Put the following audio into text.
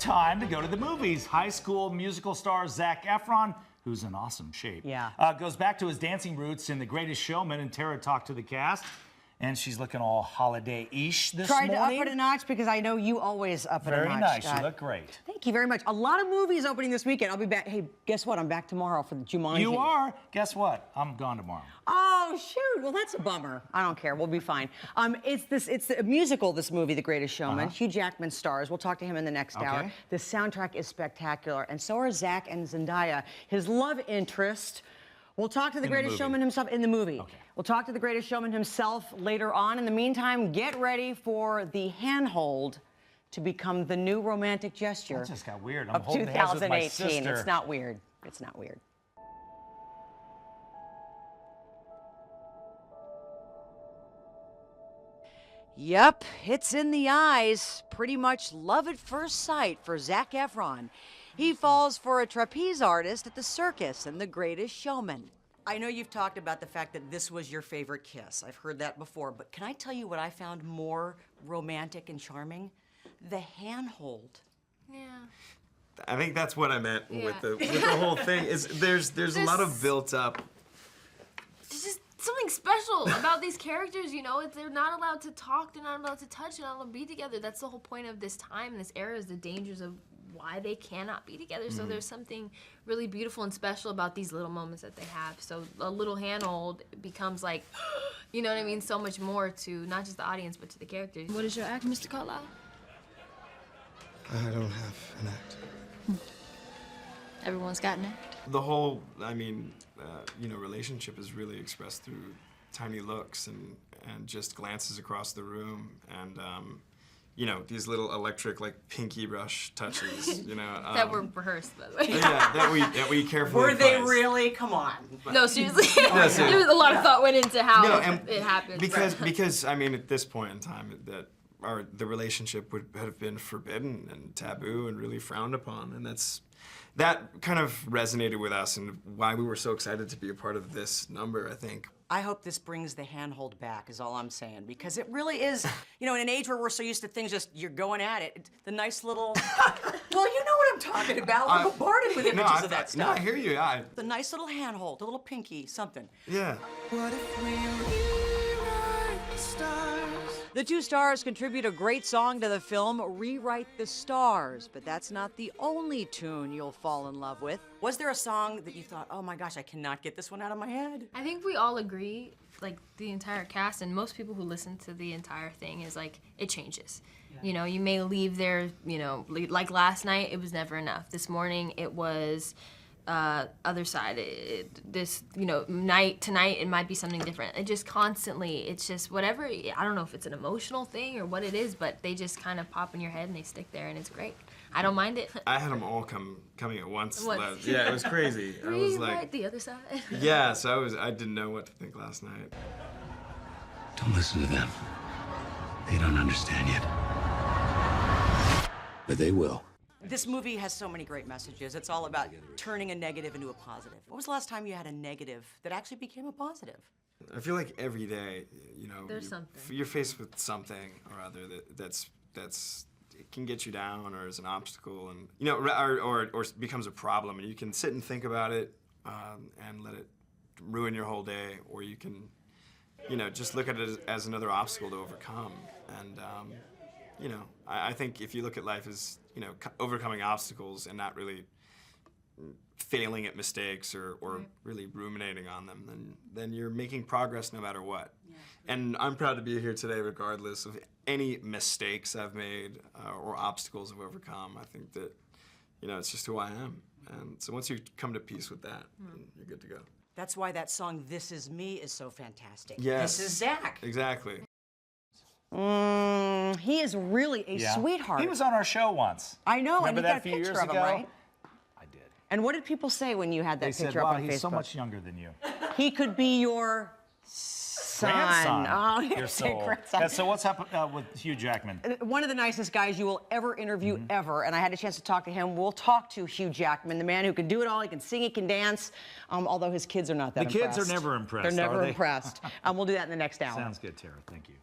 time to go to the movies. High School Musical star Zac Efron, who's in awesome shape, goes back to his dancing roots in The Greatest Showman, and Tara talked to the cast. And she's looking all holiday-ish this morning. Tried to up it a notch because I know you always up it a notch. Very nice. God. You look great. Thank you very much. A lot of movies opening this weekend. I'll be back. Hey, guess what? I'm back tomorrow for the Jumanji. You are? Guess what? I'm gone tomorrow. Oh, shoot. Well, that's a bummer. I don't care. We'll be fine. It's a musical, this movie, The Greatest Showman. Hugh Jackman stars. We'll talk to him in the next hour. The soundtrack is spectacular, and so are Zac and Zendaya, his love interest. We'll talk to the Greatest Showman himself in the movie. We'll talk to the Greatest Showman himself later on. In the meantime, get ready for the handhold to become the new romantic gesture. That just got weird. I'm of holding hands with my 2018. sister. It's not weird. It's not weird. Yep, it's in the eyes. Pretty much love at first sight for Zac Efron. He falls for a trapeze artist at the circus in The Greatest Showman. I know you've talked about the fact that this was your favorite kiss. I've heard that before, but can I tell you what I found more romantic and charming? The handhold. Yeah. I think that's what I meant with the whole thing. Is there's a lot of built up. There's just something special about these characters, you know. They're not allowed to talk. They're not allowed to touch. They're not allowed to be together. That's the whole point of this time, this era, is the dangers of why they cannot be together. So there's something really beautiful and special about these little moments that they have. So a little handhold becomes like, you know what I mean, so much more to not just the audience, but to the characters. What is your act, Mr. Carlisle? I don't have an act. Everyone's got an act. The whole, I mean, relationship is really expressed through tiny looks and just glances across the room and, these little electric, like, pinky brush touches, that were rehearsed, by the way. Yeah, that we carefully Were they place. really? Come on. No, seriously. No, seriously. There was a lot of thought went into how it happened. Because I mean, at this point in time, the relationship would have been forbidden and taboo and really frowned upon, and that kind of resonated with us and why we were so excited to be a part of this number, I think. I hope this brings the handhold back, is all I'm saying, because it really is, in an age where we're so used to things just, you're going at it, the nice little, well, you know what I'm talking about. We're bombarded with images of that stuff. No, I hear you. The nice little handhold, the little pinky, something. Yeah. What if we rewrite the stars? The two stars contribute a great song to the film, Rewrite the Stars, but that's not the only tune you'll fall in love with. Was there a song that you thought, oh my gosh, I cannot get this one out of my head? I think we all agree, like the entire cast and most people who listen to the entire thing, is like, it changes. Yeah. You may leave there, like last night, it was never enough. This morning, it was other side. Tonight, it might be something different. It just constantly, it's just whatever, I don't know if it's an emotional thing or what it is, but they just kind of pop in your head and they stick there and it's great. I don't mind it. I had them all coming at once. Yeah, it was crazy. I was like, the other side. Yeah, so I didn't know what to think last night. Don't listen to them. They don't understand yet. But they will. This movie has so many great messages. It's all about turning a negative into a positive. When was the last time you had a negative that actually became a positive? I feel like every day, there's something. You're faced with something or other that's it can get you down or is an obstacle, and or becomes a problem, and you can sit and think about it and let it ruin your whole day, or you can just look at it as another obstacle to overcome. And I think if you look at life as overcoming obstacles and not really failing at mistakes or really ruminating on them, then you're making progress no matter what. Yeah. And I'm proud to be here today regardless of any mistakes I've made or obstacles I've overcome. I think that, it's just who I am. And so once you come to peace with that, you're good to go. That's why that song, This Is Me, is so fantastic. Yes. This is Zac. Exactly. He is really a sweetheart. He was on our show once. I know, Remember and you that got a a few picture years of him, ago? right? I did. And what did people say when you had that They picture said, up wow, on he's Facebook? so much younger than you. He could be your son. Grandson. Oh, Your soul. grandson. Yeah, so what's happened with Hugh Jackman? One of the nicest guys you will ever interview ever, and I had a chance to talk to him. We'll talk to Hugh Jackman, the man who can do it all. He can sing, he can dance, although his kids are not that impressed. The kids are never impressed, They're never are they? impressed. We'll do that in the next hour. Sounds good, Tara. Thank you.